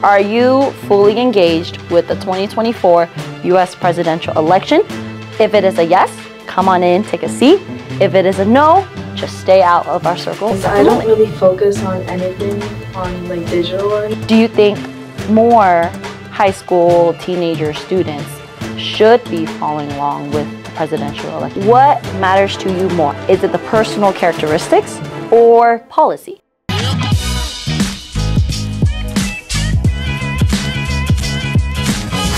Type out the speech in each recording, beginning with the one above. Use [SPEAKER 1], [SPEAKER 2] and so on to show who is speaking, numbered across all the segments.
[SPEAKER 1] Are you fully engaged with the 2024 U.S. presidential election? If it is a yes, come on in, take a seat. If it is a no, just stay out of our circle.
[SPEAKER 2] I don't really focus on anything on like digital or anything.
[SPEAKER 1] Do you think more high school teenager students should be following along with the presidential election? What matters to you more? Is it the personal characteristics or policy?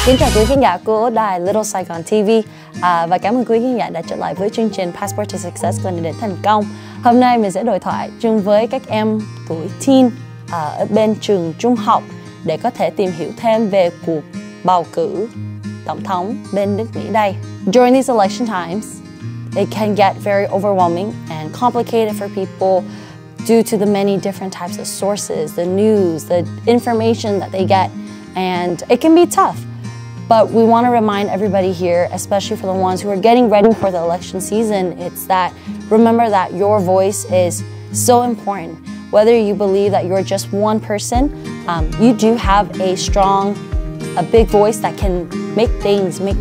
[SPEAKER 3] Kính chào quý khán giả của đài Little Saigon TV và cảm ơn quý khán giả đã trở lại với chương trình Passport to Success của đến Thành Công. Hôm nay mình sẽ đối thoại chung với các em tuổi teen ở bên trường trung học để có thể tìm hiểu thêm về cuộc bầu cử tổng thống bên nước Mỹ đây. During these election times, it can get very overwhelming and complicated for people due to the many different types of sources, the news, the information that they get, and it can be tough. But we want to remind everybody here, especially for the ones who are getting ready for the election season, it's that remember that your voice is so important. Whether you believe that you're just one person, you do have a big voice that can make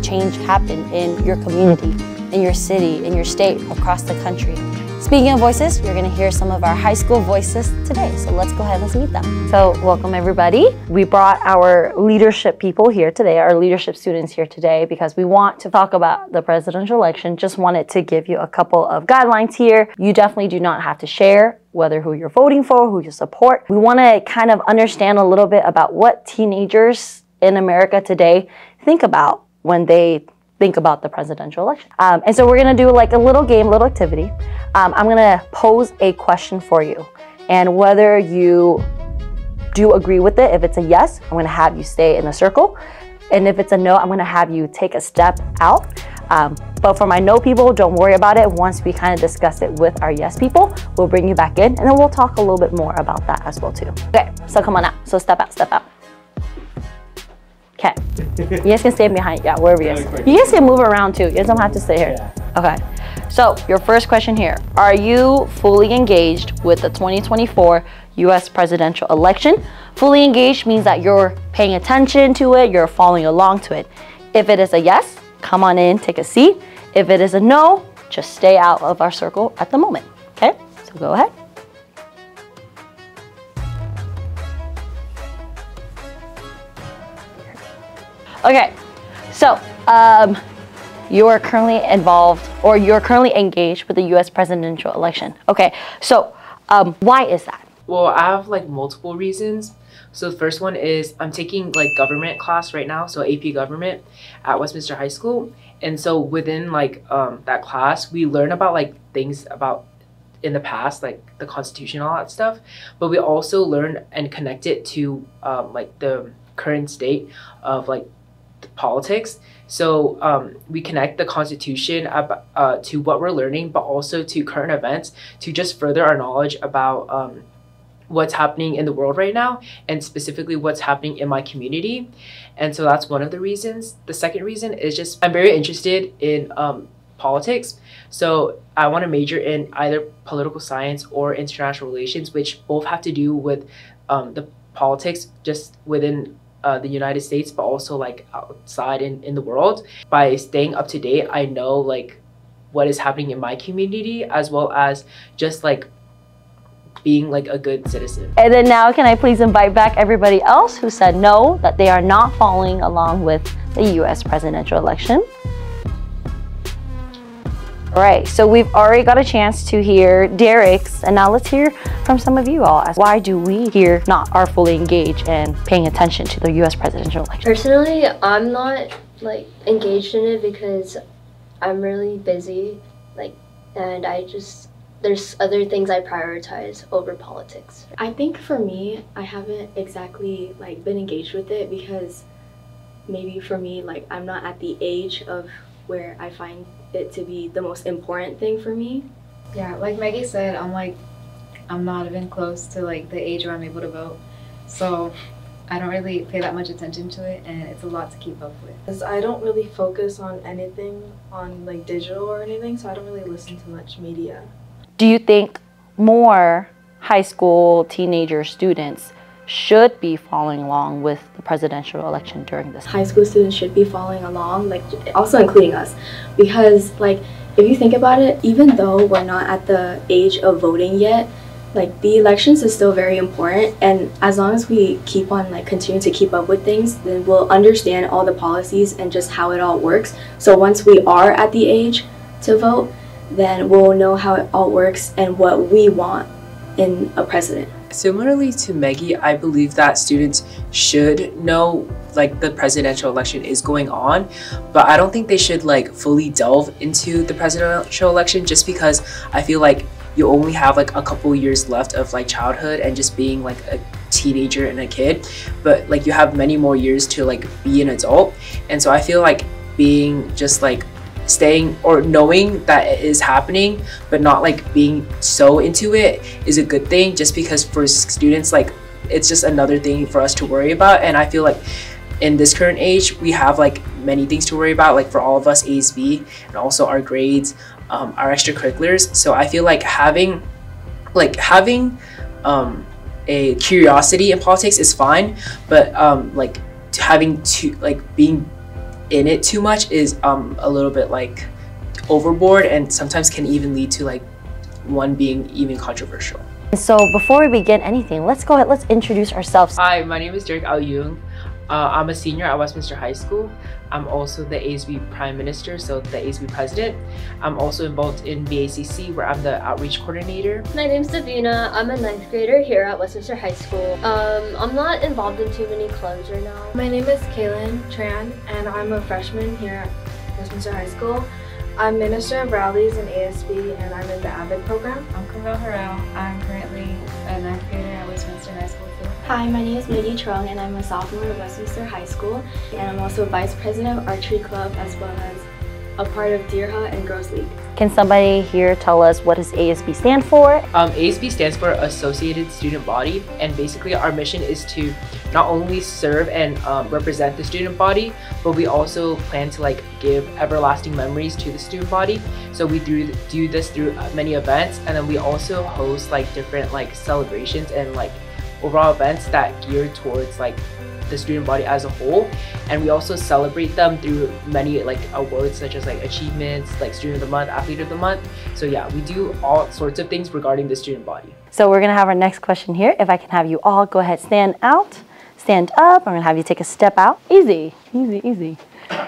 [SPEAKER 3] change happen in your community, in your city, in your state, across the country. Speaking of voices, you're going to hear some of our high school voices today. So let's go ahead and let's meet them.
[SPEAKER 1] So welcome everybody. We brought our leadership people here today, our leadership students here today, because we want to talk about the presidential election. Just wanted to give you a couple of guidelines here. You definitely do not have to share whether who you're voting for, who you support. We want to kind of understand a little bit about what teenagers in America today think about when they think about the presidential election. And so we're gonna do like a little game, little activity. I'm gonna pose a question for you. And whether you do agree with it, if it's a yes, I'm gonna have you stay in the circle. And if it's a no, I'm gonna have you take a step out. But for my no people, don't worry about it. Once we kind of discuss it with our yes people, we'll bring you back in and then we'll talk a little bit more about that as well too. Okay, so come on out. So step out, step out. Okay, you guys can stay behind, yeah, wherever you guys. You guys can move around too, you guys don't have to stay here. Okay, so your first question here. Are you fully engaged with the 2024 U.S. presidential election? Fully engaged means that you're paying attention to it, you're following along to it. If it is a yes, come on in, take a seat. If it is a no, just stay out of our circle at the moment, okay? So go ahead. Okay, so you are currently involved or you're currently engaged with the U.S. presidential election. Okay, so why is that?
[SPEAKER 4] Well, I have like multiple reasons. So the first one is I'm taking like government class right now, so AP government at Westminster High School. And so within like that class, we learn about like things about in the past, like the Constitution and all that stuff. But we also learn and connect it to like the current state of like politics. So we connect the Constitution to what we're learning, but also to current events to just further our knowledge about what's happening in the world right now and specifically what's happening in my community. And so that's one of the reasons. The second reason is just I'm very interested in politics. So I want to major in either political science or international relations, which both have to do with the politics just within the United States, but also like outside in the world. By staying up to date, I know like what is happening in my community as well as just like being like a good citizen.
[SPEAKER 1] And then now can I please invite back everybody else who said no, that they are not following along with the U.S. presidential election. All right, so we've already got a chance to hear Derek's, and now let's hear from some of you all. Why do we here not are fully engaged and paying attention to the U.S. presidential election?
[SPEAKER 5] Personally, I'm not like engaged in it because I'm really busy, and there's other things I prioritize over politics.
[SPEAKER 2] I think for me, I haven't exactly like been engaged with it because maybe for me, like I'm not at the age of where I find it to be the most important thing for me.
[SPEAKER 6] Yeah, like Maggie said, I'm not even close to like the age where I'm able to vote, so I don't really pay that much attention to it, and it's a lot to keep up with.
[SPEAKER 2] Because I don't really focus on anything on like digital or anything, so I don't really listen to much media.
[SPEAKER 1] Do you think more high school teenager students should be following along with the presidential election during this time?
[SPEAKER 2] High school students should be following along, like also including us, because like if you think about it, even though we're not at the age of voting yet, like the elections is still very important, and as long as we keep on like continuing to keep up with things, then we'll understand all the policies and just how it all works. So once we are at the age to vote, then we'll know how it all works and what we want in a president.
[SPEAKER 4] Similarly to Maggie, I believe that students should know like the presidential election is going on, but I don't think they should like fully delve into the presidential election, just because I feel like you only have like a couple years left of like childhood and just being like a teenager and a kid, but like you have many more years to like be an adult. And so I feel like being just like staying or knowing that it is happening but not like being so into it is a good thing, just because for students like it's just another thing for us to worry about. And I feel like in this current age we have like many things to worry about, like for all of us, ASB, and also our grades, our extracurriculars. So I feel like having a curiosity in politics is fine, but like having to like being in it too much is a little bit like overboard, and sometimes can even lead to like one being even controversial.
[SPEAKER 1] So before we begin anything, let's introduce ourselves.
[SPEAKER 4] Hi, my name is Derek Al Yung. I'm a senior at Westminster High School. I'm also the ASB Prime Minister, so the ASB President. I'm also involved in BACC, where I'm the Outreach Coordinator.
[SPEAKER 5] My name's Davina. I'm a 9th grader here at Westminster High School. I'm not involved in too many clubs right now.
[SPEAKER 2] My name is Kaylin Tran, and I'm a freshman here at Westminster High School. I'm Minister of Rallies in ASB, and I'm in the AVID program.
[SPEAKER 6] I'm Camille Harrell. I'm currently a 9th grader at Westminster High School too.
[SPEAKER 2] Hi, my name is Maggie Trung, and I'm a sophomore at Westminster High School, and I'm also Vice President of Archery Club, as well as a part of Deer Hut and Girls League.
[SPEAKER 1] Can somebody here tell us what does ASB stand for?
[SPEAKER 4] ASB stands for Associated Student Body, and basically our mission is to not only serve and represent the student body, but we also plan to like give everlasting memories to the student body. So we do this through many events, and then we also host like different like celebrations and like overall events that gear towards like the student body as a whole. And we also celebrate them through many like awards, such as like achievements, like Student of the Month, Athlete of the Month. So yeah, we do all sorts of things regarding the student body.
[SPEAKER 1] So we're gonna have our next question here. If I can have you all go ahead, stand up. I'm gonna have you take a step out. Easy, easy, easy.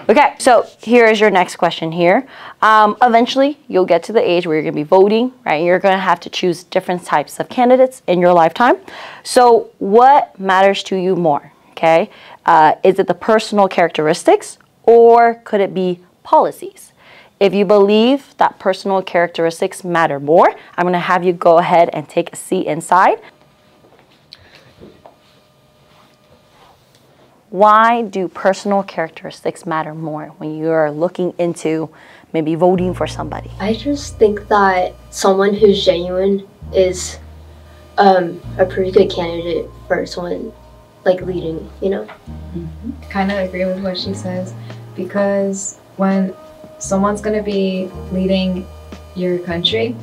[SPEAKER 1] Okay, so here is your next question here. Eventually, you'll get to the age where you're gonna be voting, right? You're gonna have to choose different types of candidates in your lifetime. So what matters to you more, okay? Is it the personal characteristics, or could it be policies? If you believe that personal characteristics matter more, I'm gonna have you go ahead and take a seat inside. Why do personal characteristics matter more when you're looking into maybe voting for somebody?
[SPEAKER 5] I just think that someone who's genuine is a pretty good candidate for someone like leading, you know?
[SPEAKER 6] Kind of agree with what she says, because when someone's going to be leading your country,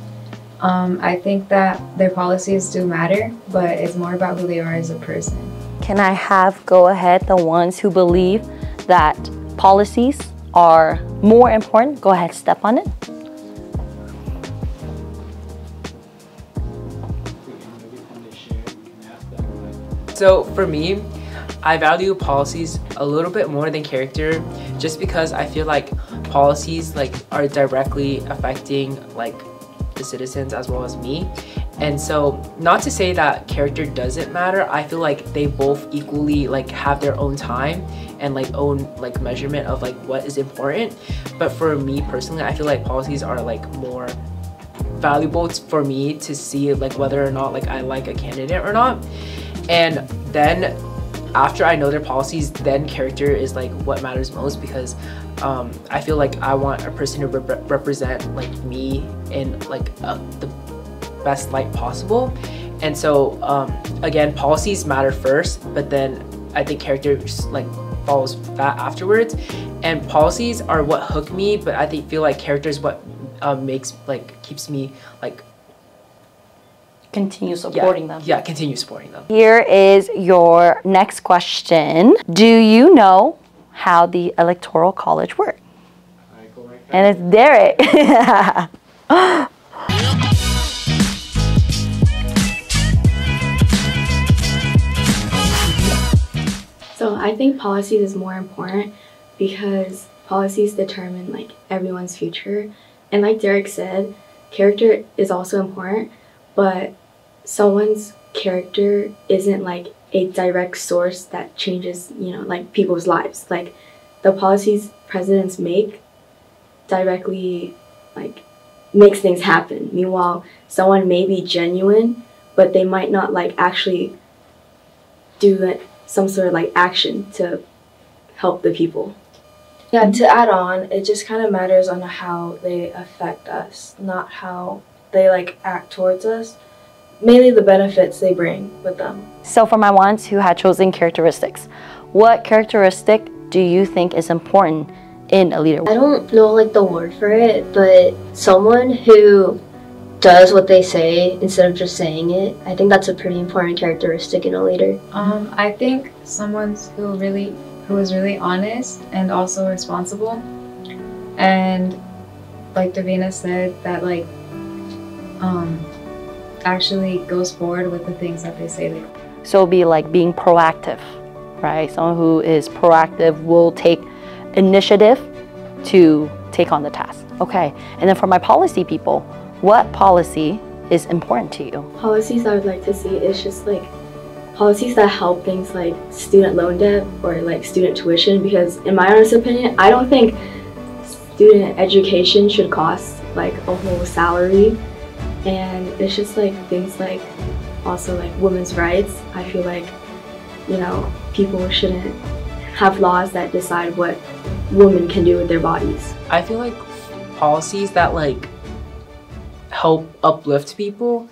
[SPEAKER 6] I think that their policies do matter, but it's more about who they are as a person.
[SPEAKER 1] Can I have go ahead the ones who believe that policies are more important? Go ahead, step on it.
[SPEAKER 4] So for me, I value policies a little bit more than character, just because I feel like policies like are directly affecting like the citizens as well as me. And so, not to say that character doesn't matter, I feel like they both equally like have their own time and like own like measurement of like what is important. But for me personally, I feel like policies are like more valuable for me to see like whether or not like I like a candidate or not. And then after I know their policies, then character is like what matters most, because I feel like I want a person to represent like me in like the best light possible. And so again, policies matter first, but then I think character like follows that afterwards. And policies are what hook me, but feel like character is what keeps me like
[SPEAKER 1] continue supporting them.
[SPEAKER 4] Yeah, continue supporting them.
[SPEAKER 1] Here is your next question. Do you know how the Electoral College works? And it's Derek.
[SPEAKER 2] So I think policies is more important because policies determine like everyone's future. And like Derek said, character is also important, but someone's character isn't like a direct source that changes, you know, like people's lives. Like the policies presidents make directly like makes things happen. Meanwhile, someone may be genuine, but they might not like actually do some sort of like action to help the people.
[SPEAKER 7] Yeah, to add on, it just kind of matters on how they affect us, not how they like act towards us. Mainly the benefits they bring with them.
[SPEAKER 1] So for my ones who had chosen characteristics, what characteristic do you think is important in a leader?
[SPEAKER 5] I don't know like the word for it, but someone who does what they say instead of just saying it. I think that's a pretty important characteristic in a leader.
[SPEAKER 6] I think someone who is really honest and also responsible, and like Davina said, that like actually goes forward with the things that they say they do.
[SPEAKER 1] So it'll be like being proactive, right? Someone who is proactive will take initiative to take on the task. Okay, and then for my policy people, what policy is important to you?
[SPEAKER 2] Policies I would like to see is just like policies that help things like student loan debt or like student tuition, because in my honest opinion, I don't think student education should cost like a whole salary. And it's just like things like also like women's rights. I feel like, you know, people shouldn't have laws that decide what women can do with their bodies.
[SPEAKER 4] I feel like policies that like help uplift people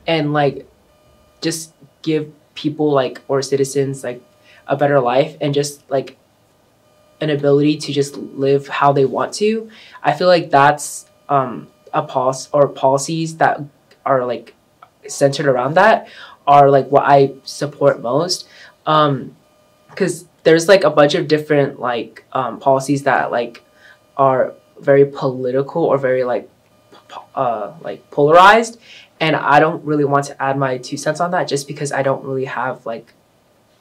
[SPEAKER 4] and like just give people like or citizens like a better life and just like an ability to just live how they want to. I feel like that's a policy or policies that are like centered around that are like what I support most, because there's like a bunch of different like policies that like are very political or very like polarized, and I don't really want to add my 2 cents on that just because I don't really have like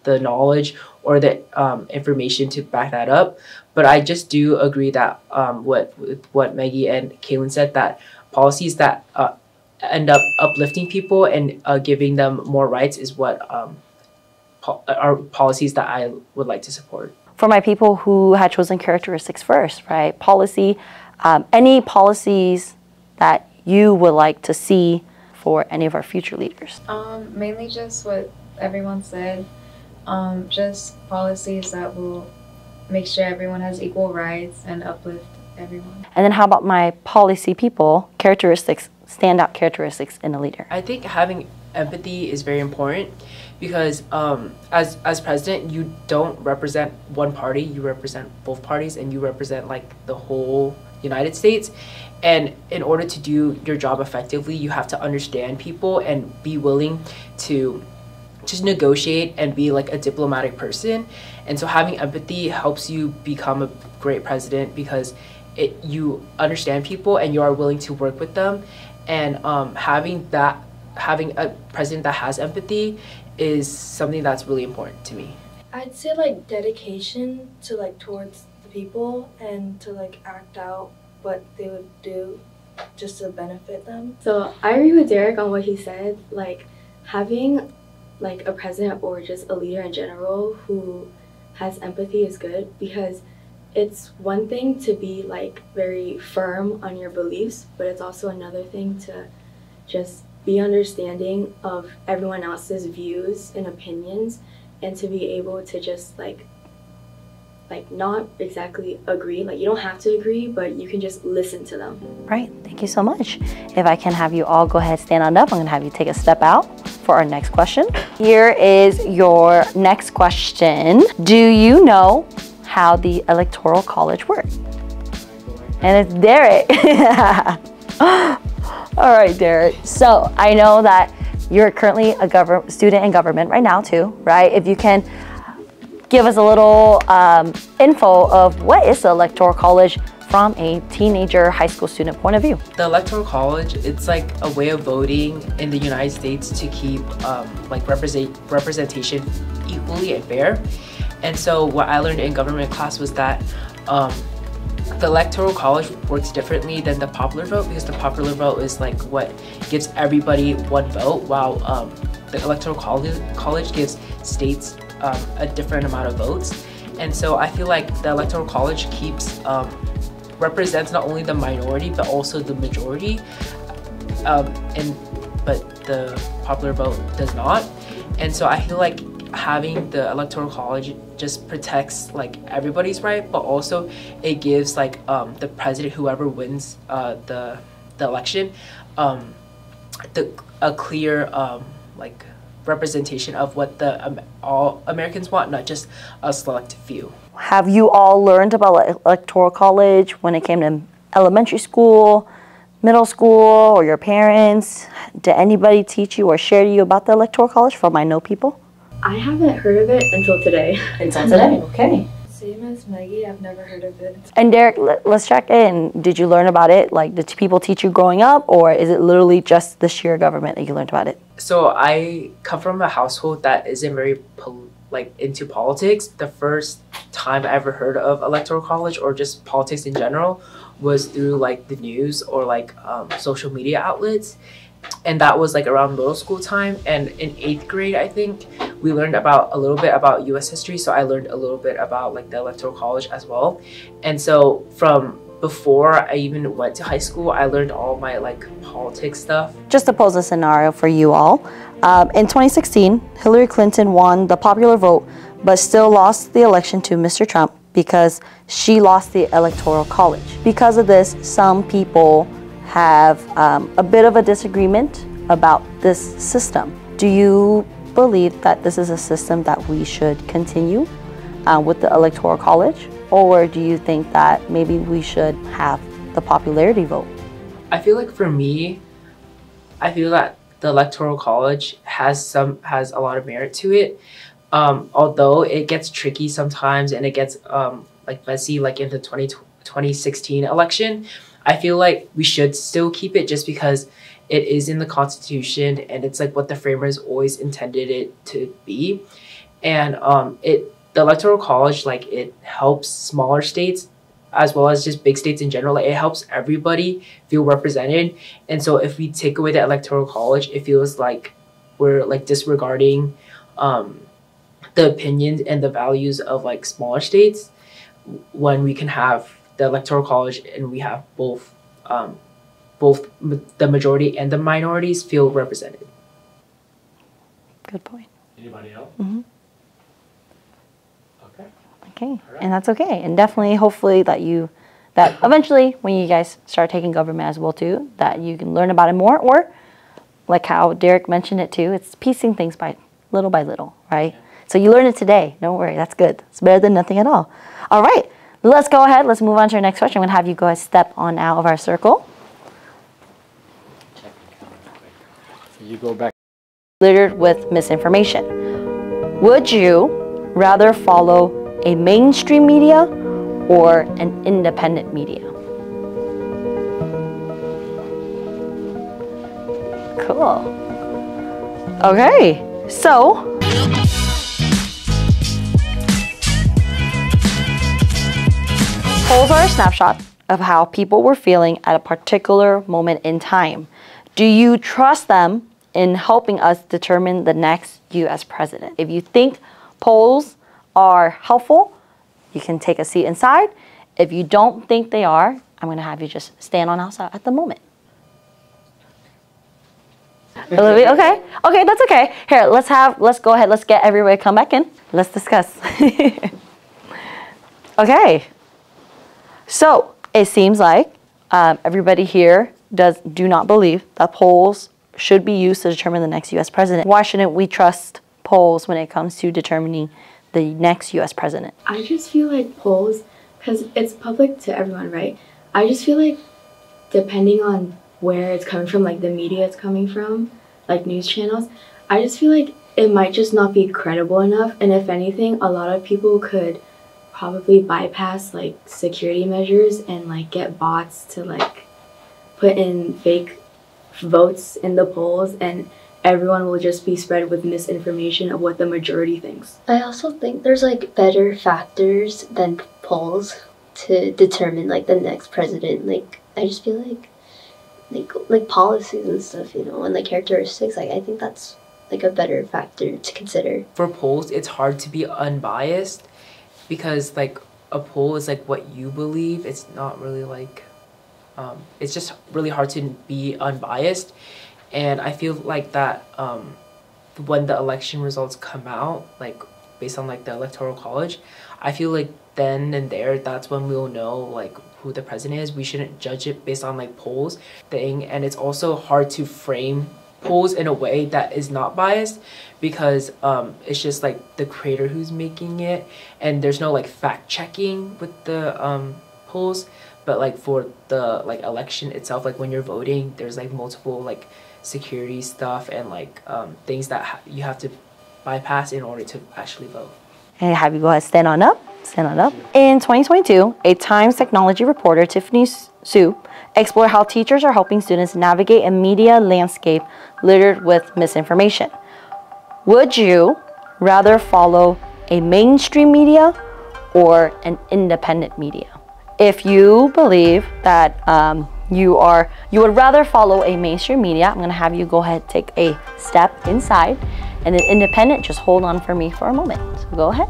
[SPEAKER 4] the knowledge or the information to back that up. But I just do agree that what Maggie and Kaylin said, that policies that end up uplifting people and giving them more rights is what are policies that I would like to support.
[SPEAKER 1] For my people who had chosen characteristics first, right? Policy, any policies that you would like to see for any of our future leaders?
[SPEAKER 6] Mainly just what everyone said. Just policies that will make sure everyone has equal rights and uplift everyone.
[SPEAKER 1] And then how about my policy people, characteristics, standout characteristics in a leader?
[SPEAKER 4] I think having empathy is very important because as president, you don't represent one party, you represent both parties, and you represent like the whole United States. And in order to do your job effectively, you have to understand people and be willing to just negotiate and be like a diplomatic person. And so having empathy helps you become a great president because you understand people and you are willing to work with them. And having a president that has empathy is something that's really important to me.
[SPEAKER 7] I'd say like dedication to like towards the people and to like act out what they would do just to benefit them.
[SPEAKER 2] So I agree with Derek on what he said. Like having like a president or just a leader in general who has empathy is good, because it's one thing to be like very firm on your beliefs, but it's also another thing to just be understanding of everyone else's views and opinions, and to be able to just like not exactly agree. Like you don't have to agree, but you can just listen to them.
[SPEAKER 1] Right, thank you so much. If I can have you all go ahead, stand on up, I'm gonna have you take a step out for our next question. Here is your next question. Do you know how the Electoral College works? And it's Derek. All right, Derek. So I know that you're currently a student in government right now too, right? If you can give us a little info of what is the Electoral College from a teenager high school student point of view.
[SPEAKER 4] The Electoral College, it's like a way of voting in the United States to keep like representation equally and fair. And so what I learned in government class was that the Electoral College works differently than the popular vote, because the popular vote is like what gives everybody one vote, while the Electoral College gives states a different amount of votes. And so I feel like the Electoral College represents not only the minority but also the majority, but the popular vote does not. And so I feel like having the Electoral College just protects like everybody's right, but also it gives like the president, whoever wins the election, a clear like representation of what all Americans want, not just a select few.
[SPEAKER 1] Have you all learned about Electoral College when it came to elementary school, middle school, or your parents? Did anybody teach you or share to you about the Electoral College from I Know People?
[SPEAKER 2] I haven't heard of it until today.
[SPEAKER 1] Until today, okay.
[SPEAKER 7] Same as Maggie, I've never heard of it.
[SPEAKER 1] And Derek, let's check in. Did you learn about it? Like, did people teach you growing up, or is it literally just this year government that you learned about it?
[SPEAKER 4] So I come from a household that isn't very into politics. The first time I ever heard of Electoral College or just politics in general was through like the news or like social media outlets. And that was like around middle school time. And in 8th grade, I think, we learned a little bit about US history. So I learned a little bit about like the Electoral College as well. And so from before I even went to high school, I learned all my like politics stuff.
[SPEAKER 1] Just to pose a scenario for you all. In 2016, Hillary Clinton won the popular vote, but still lost the election to Mr. Trump because she lost the Electoral College. Because of this, some people have a bit of a disagreement about this system. Do you believe that this is a system that we should continue with the Electoral College? Or do you think that maybe we should have the popularity vote?
[SPEAKER 4] I feel like for me, I feel that the Electoral College has a lot of merit to it. Although it gets tricky sometimes and it gets like messy, like in the 2016 election, I feel like we should still keep it just because it is in the Constitution and it's like what the framers always intended it to be. And the Electoral College, like, it helps smaller states as well as just big states in general. Like, it helps everybody feel represented. And so if we take away the Electoral College, it feels like we're like disregarding the opinions and the values of like smaller states, when we can have the Electoral College and we have both the majority and the minorities feel represented.
[SPEAKER 1] Good point.
[SPEAKER 8] Anybody else?
[SPEAKER 1] Mm-hmm.
[SPEAKER 8] Okay.
[SPEAKER 1] Okay,
[SPEAKER 8] Right.
[SPEAKER 1] and that's okay. And definitely, hopefully that eventually, when you guys start taking government as well too, that you can learn about it more, or like how Derek mentioned it too, it's piecing things by little, right?
[SPEAKER 8] Yeah.
[SPEAKER 1] So you learn it today. Don't worry, that's good. It's better than nothing at all. All right, let's go ahead. Let's move on to our next question. I'm gonna have you guys step on out of our circle.
[SPEAKER 8] Check the camera real quick. So you go back.
[SPEAKER 1] Littered with misinformation. Would you rather follow a mainstream media or an independent media? Cool. Okay, so polls are a snapshot of how people were feeling at a particular moment in time. Do you trust them in helping us determine the next US president? If you think polls are helpful, you can take a seat inside. If you don't think they are, I'm gonna have you just stand on outside at the moment. Olivia, okay, that's okay. Here, let's go ahead, let's get everybody come back in. Let's discuss. Okay, so it seems like everybody here do not believe that polls should be used to determine the next US president. Why shouldn't we trust polls when it comes to determining the next US president?
[SPEAKER 2] I just feel like polls, because it's public to everyone, right? I just feel like depending on where it's coming from, like the media it's coming from, like news channels, I just feel like it might just not be credible enough. And if anything, a lot of people could probably bypass like security measures and like get bots to like put in fake votes in the polls, and everyone will just be spread with misinformation of what the majority thinks.
[SPEAKER 5] I also think there's like better factors than polls to determine like the next president. Like I just feel like policies and stuff, you know, and like characteristics. Like I think that's like a better factor to consider.
[SPEAKER 4] For polls, it's hard to be unbiased because like a poll is like what you believe. It's not really like it's just really hard to be unbiased. And I feel like that when the election results come out, like based on like the electoral college, I feel like then and there, that's when we'll know like who the president is. We shouldn't judge it based on like polls thing. And it's also hard to frame polls in a way that is not biased because it's just like the creator who's making it, and there's no like fact checking with the polls. But like for the like election itself, like when you're voting, there's like multiple like security stuff and like things that you have to bypass in order to actually vote.
[SPEAKER 1] And have you go ahead, stand on up. Stand on up. In 2022, a Times technology reporter, Tiffany Su, explored how teachers are helping students navigate a media landscape littered with misinformation. Would you rather follow a mainstream media or an independent media? If you believe that you would rather follow a mainstream media, I'm going to have you go ahead, take a step inside, and then independent, just hold on for me for a moment. So go ahead.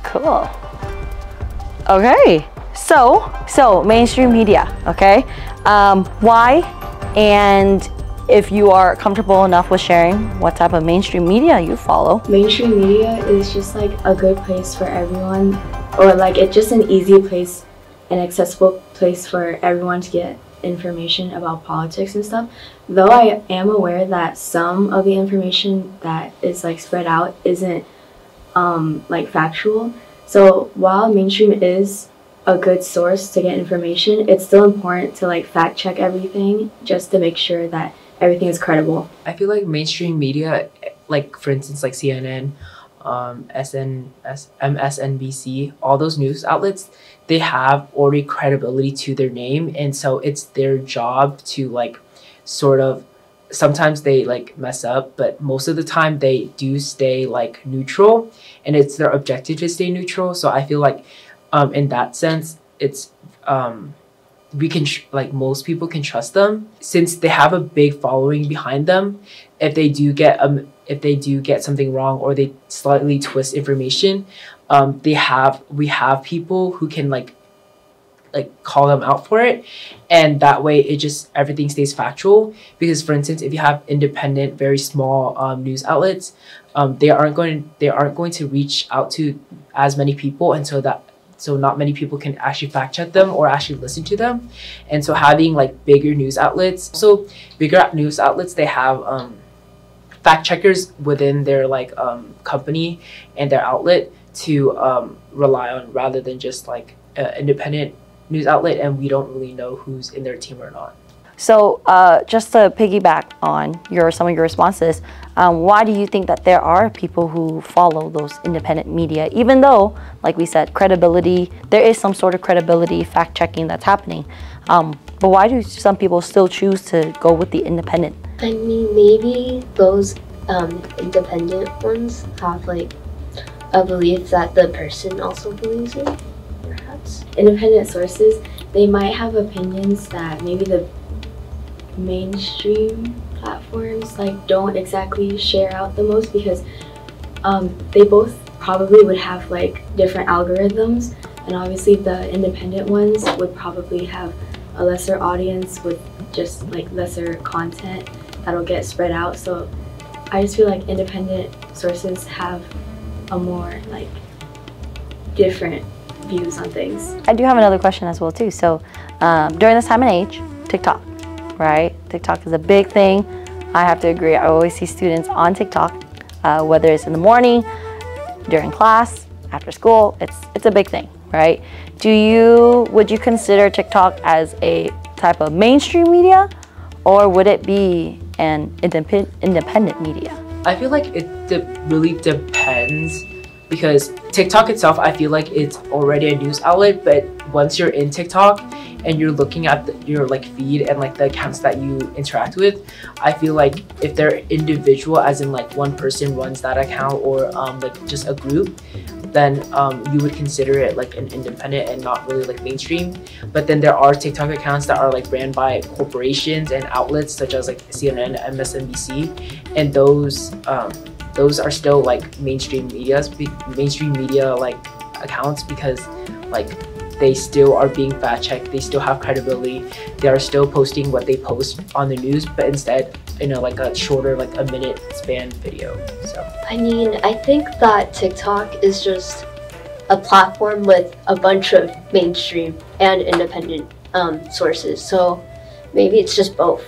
[SPEAKER 1] Cool. Okay, so mainstream media, okay? Why? And if you are comfortable enough with sharing what type of mainstream media you follow.
[SPEAKER 2] Mainstream media is just like a good place for everyone, or like it's just an easy place, an accessible place for everyone to get information about politics and stuff. Though I am aware that some of the information that is like spread out isn't like factual. So while mainstream is a good source to get information, it's still important to like fact check everything just to make sure that everything is credible.
[SPEAKER 4] I feel like mainstream media, like for instance like CNN, MSNBC, all those news outlets, they have already credibility to their name, and so it's their job to like sort of, sometimes they like mess up, but most of the time they do stay like neutral, and it's their objective to stay neutral. So I feel like in that sense it's we can like most people can trust them since they have a big following behind them. If they do get something wrong or they slightly twist information, we have people who can like call them out for it, and that way it just everything stays factual. Because for instance, if you have independent, very small news outlets, they aren't going to reach out to as many people, and so not many people can actually fact check them or actually listen to them. And so having like bigger news outlets, they have fact checkers within their like company and their outlet to rely on, rather than just like independent news outlet and we don't really know who's in their team or not.
[SPEAKER 1] So just to piggyback on some of your responses, why do you think that there are people who follow those independent media, even though, like we said, credibility, there is some sort of credibility fact checking that's happening, but why do some people still choose to go with the independent?
[SPEAKER 5] I mean, maybe those independent ones have like a belief that the person also believes in, perhaps.
[SPEAKER 2] Independent sources, they might have opinions that maybe the mainstream platforms like don't exactly share out the most, because they both probably would have like different algorithms, and obviously the independent ones would probably have a lesser audience with just like lesser content that'll get spread out. So I just feel like independent sources have a more like different views on things.
[SPEAKER 1] I do have another question as well too. So during this time and age, TikTok, right? TikTok is a big thing. I have to agree. I always see students on TikTok, whether it's in the morning, during class, after school. It's a big thing, right? Would you consider TikTok as a type of mainstream media, or would it be an independent media?
[SPEAKER 4] I feel like it really depends, because TikTok itself, I feel like it's already a news outlet, but once you're in TikTok and you're looking at your like feed and like the accounts that you interact with, I feel like if they're individual, as in like one person runs that account, or like just a group, then you would consider it like an independent and not really like mainstream. But then there are TikTok accounts that are like ran by corporations and outlets such as like CNN, MSNBC, and those are still like mainstream media like accounts, because like they still are being fact checked, they still have credibility, they are still posting what they post on the news, but instead in like a shorter, like a minute span video. So
[SPEAKER 5] I mean, I think that TikTok is just a platform with a bunch of mainstream and independent sources, so maybe it's just both.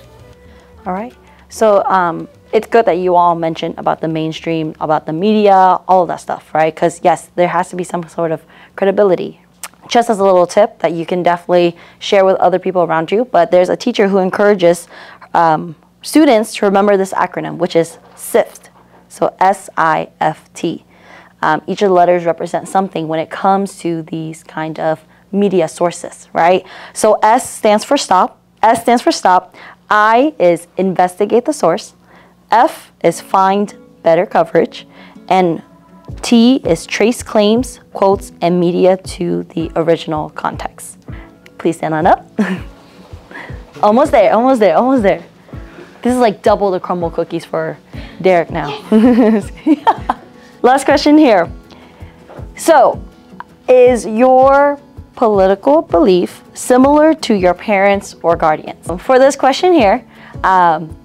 [SPEAKER 1] All right, so it's good that you all mentioned about the mainstream, about the media, all of that stuff, right? Because yes, there has to be some sort of credibility. Just as a little tip that you can definitely share with other people around you, but there's a teacher who encourages students to remember this acronym, which is SIFT. So SIFT. Each of the letters represent something when it comes to these kind of media sources, right? So S stands for stop. S stands for stop. I is investigate the source. F is find better coverage. And T is trace claims, quotes, and media to the original context. Please stand on up. Almost there, almost there, almost there. This is like double the crumble cookies for Derek now. Last question here. So, is your political belief similar to your parents or guardians? For this question here,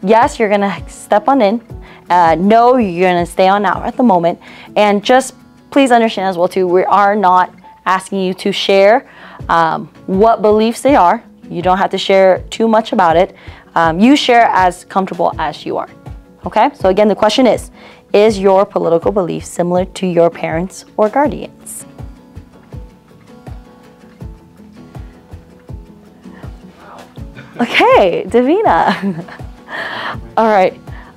[SPEAKER 1] yes, you're gonna step on in. No, you're gonna stay on out at the moment. And just please understand as well too, we are not asking you to share what beliefs they are. You don't have to share too much about it. You share as comfortable as you are. Okay, so again, the question is your political belief similar to your parents or guardians? Okay, Davina. All right.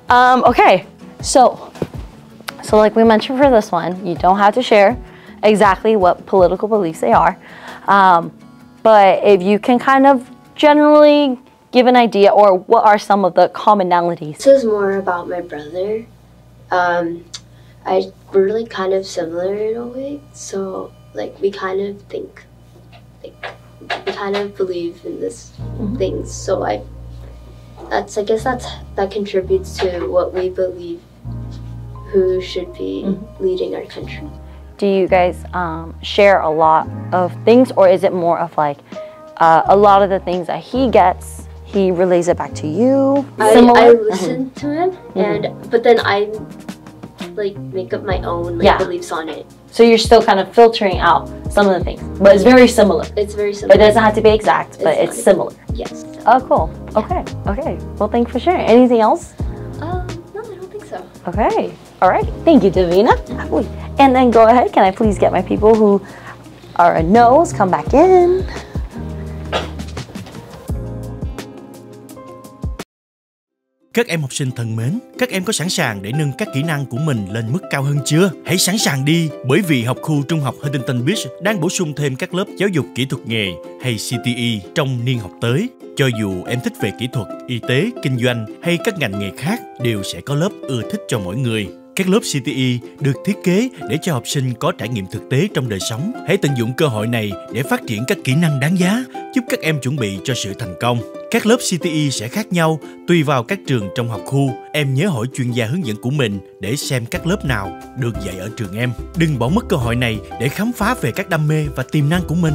[SPEAKER 1] Okay, so like we mentioned for this one, you don't have to share exactly what political beliefs they are, but if you can kind of generally give an idea, or what are some of the commonalities?
[SPEAKER 5] This is more about my brother. We're really kind of similar in a way, so like we kind of think, like we kind of believe in this things. So I guess that contributes to what we believe who should be leading our country.
[SPEAKER 1] Do you guys share a lot of things, or is it more of like a lot of the things that he gets, he relays it back to you?
[SPEAKER 5] I listen to him, but then I like make up my own beliefs on it.
[SPEAKER 1] So you're still kind of filtering out some of the things, but it's very similar.
[SPEAKER 5] It's very similar.
[SPEAKER 1] It doesn't have to be exact, but it's similar.
[SPEAKER 5] Yes.
[SPEAKER 1] Oh, cool. Okay. Okay. Well, thank you for sharing. Anything else?
[SPEAKER 5] No, I don't think so.
[SPEAKER 1] Okay. All right. Thank you, Davina. And then go ahead. Can I please get my people who are a no's come back in?
[SPEAKER 9] Các em học sinh thân mến, các em có sẵn sàng để nâng các kỹ năng của mình lên mức cao hơn chưa? Hãy sẵn sàng đi, bởi vì học khu trung học Huntington Beach đang bổ sung thêm các lớp giáo dục kỹ thuật nghề hay CTE trong niên học tới. Cho dù em thích về kỹ thuật, y tế, kinh doanh hay các ngành nghề khác, đều sẽ có lớp ưa thích cho mỗi người. Các lớp CTE được thiết kế để cho học sinh có trải nghiệm thực tế trong đời sống. Hãy tận dụng cơ hội này để phát triển các kỹ năng đáng giá, giúp các em chuẩn bị cho sự thành công. Các lớp CTE sẽ khác nhau tùy vào các trường trong học khu. Em nhớ hỏi chuyên gia hướng dẫn của mình để xem các lớp nào được dạy ở trường em. Đừng bỏ mất cơ hội này để khám phá về các đam mê và tiềm năng của mình.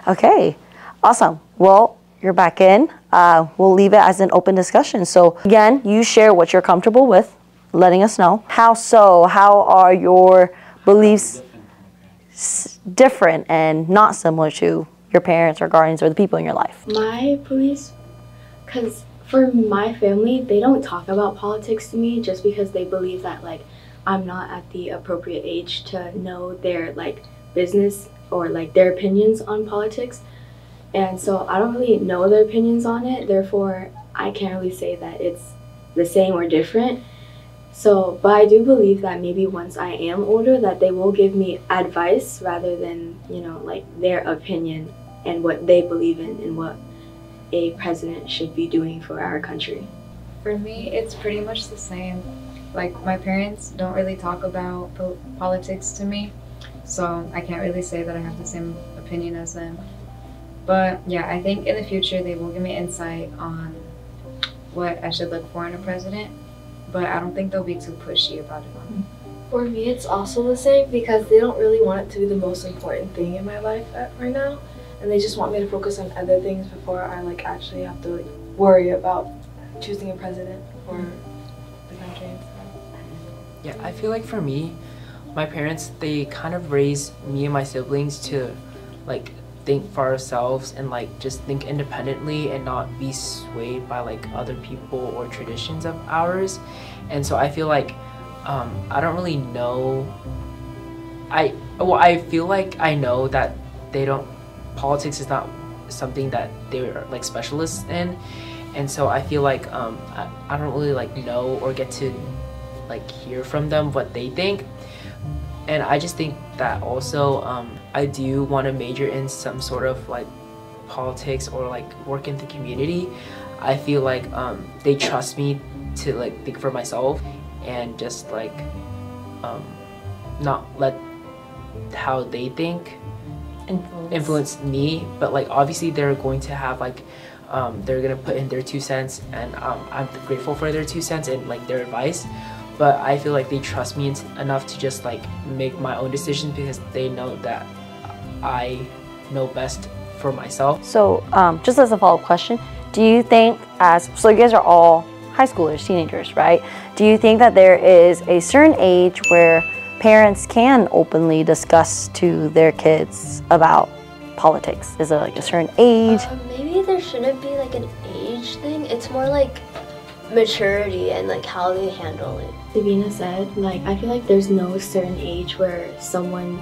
[SPEAKER 1] Okay. Awesome. Well, you're back in. We'll leave it as an open discussion. So again, you share what you're comfortable with, letting us know. How so? How are your beliefs different and not similar to your parents or guardians or the people in your life?
[SPEAKER 2] My beliefs, because for my family, they don't talk about politics to me just because they believe that like I'm not at the appropriate age to know their like business or like their opinions on politics. And so I don't really know their opinions on it, therefore I can't really say that it's the same or different. So, but I do believe that maybe once I am older that they will give me advice rather than, you know, like their opinion and what they believe in and what a president should be doing for our country.
[SPEAKER 6] For me, it's pretty much the same. Like, my parents don't really talk about politics to me, so I can't really say that I have the same opinion as them. But yeah, I think in the future they will give me insight on what I should look for in a president, but I don't think they'll be too pushy about it.
[SPEAKER 7] For me, it's also the same because they don't really want it to be the most important thing in my life right now, and they just want me to focus on other things before I like actually have to like worry about choosing a president for the country and stuff.
[SPEAKER 4] Yeah, I feel like for me, my parents, they kind of raised me and my siblings to like think for ourselves and like just think independently and not be swayed by like other people or traditions of ours. And so I feel like I don't really know, I feel like I know that politics is not something that they're like specialists in, and so I feel like I don't really like know or get to like hear from them what they think. And I just think that also I do want to major in some sort of like politics or like work in the community. I feel like they trust me to like think for myself and just like not let how they think influence me. But like obviously they're going to have like they're gonna put in their 2 cents, and I'm grateful for their 2 cents and like their advice. But I feel like they trust me enough to just like make my own decisions because they know that I know best for myself.
[SPEAKER 1] So just as a follow-up question, do you think so you guys are all high schoolers, teenagers, right? Do you think that there is a certain age where parents can openly discuss to their kids about politics? Is there like a certain age?
[SPEAKER 5] Maybe there shouldn't be like an age thing. It's more like maturity and like how they handle it.
[SPEAKER 2] Davina said, like, I feel like there's no certain age where someone,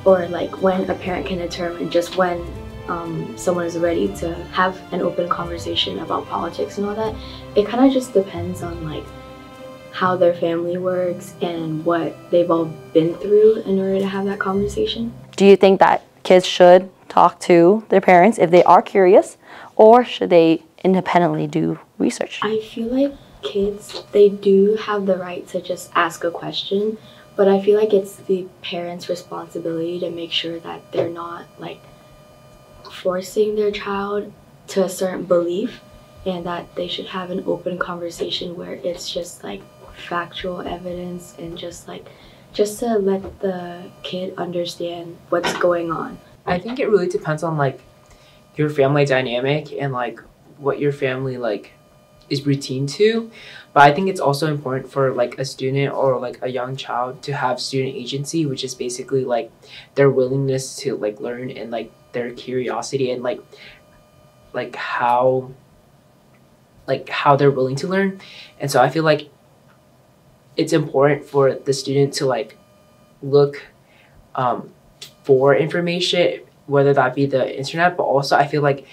[SPEAKER 2] or like when a parent can determine just when someone is ready to have an open conversation about politics and all that. It kind of just depends on like how their family works and what they've all been through in order to have that conversation.
[SPEAKER 1] Do you think that kids should talk to their parents if they are curious, or should they independently do research?
[SPEAKER 2] I feel like kids, they do have the right to just ask a question, but I feel like it's the parents' responsibility to make sure that they're not like forcing their child to a certain belief, and that they should have an open conversation where it's just like factual evidence and just to let the kid understand what's going on.
[SPEAKER 4] I think it really depends on like your family dynamic and like what your family like is routine to. But I think it's also important for like a student or like a young child to have student agency, which is basically like their willingness to like learn and like their curiosity and like how they're willing to learn. And so I feel like it's important for the student to like look for information, whether that be the internet, but also I feel like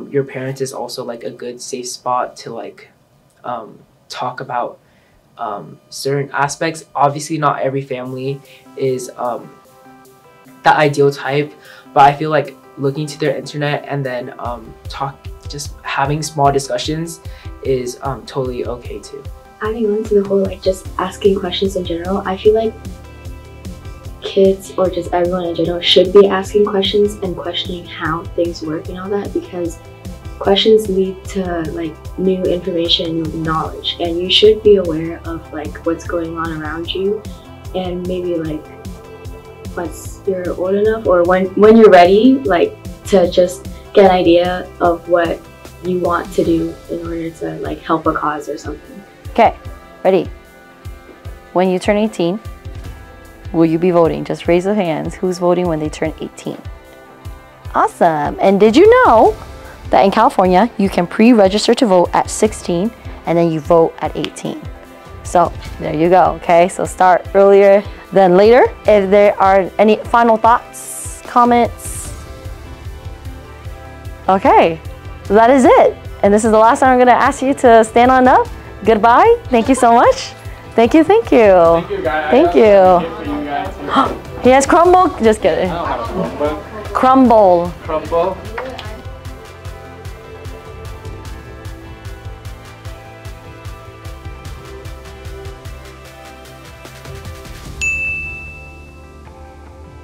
[SPEAKER 4] your parents is also like a good safe spot to like talk about certain aspects. Obviously not every family is the ideal type, but I feel like looking to their internet and then just having small discussions is totally okay too.
[SPEAKER 2] Adding on to the whole like just asking questions in general, I feel like kids or just everyone in general should be asking questions and questioning how things work and all that, because questions lead to like new information, new knowledge, and you should be aware of like what's going on around you, and maybe like once you're old enough or when you're ready, like to just get an idea of what you want to do in order to like help a cause or something.
[SPEAKER 1] Okay, ready? When you turn 18, will you be voting? Just raise your hands. Who's voting when they turn 18? Awesome. And did you know that in California, you can pre-register to vote at 16 and then you vote at 18? So there you go. Okay, so start earlier than later. If there are any final thoughts, comments. Okay, that is it. And this is the last time I'm gonna ask you to stand on up. Goodbye. Thank you so much. Thank you, thank you.
[SPEAKER 8] Thank you, guys.
[SPEAKER 1] Thank you. He has crumble. Just kidding.
[SPEAKER 8] I don't have a crumble.
[SPEAKER 1] Crumble.
[SPEAKER 8] Crumble.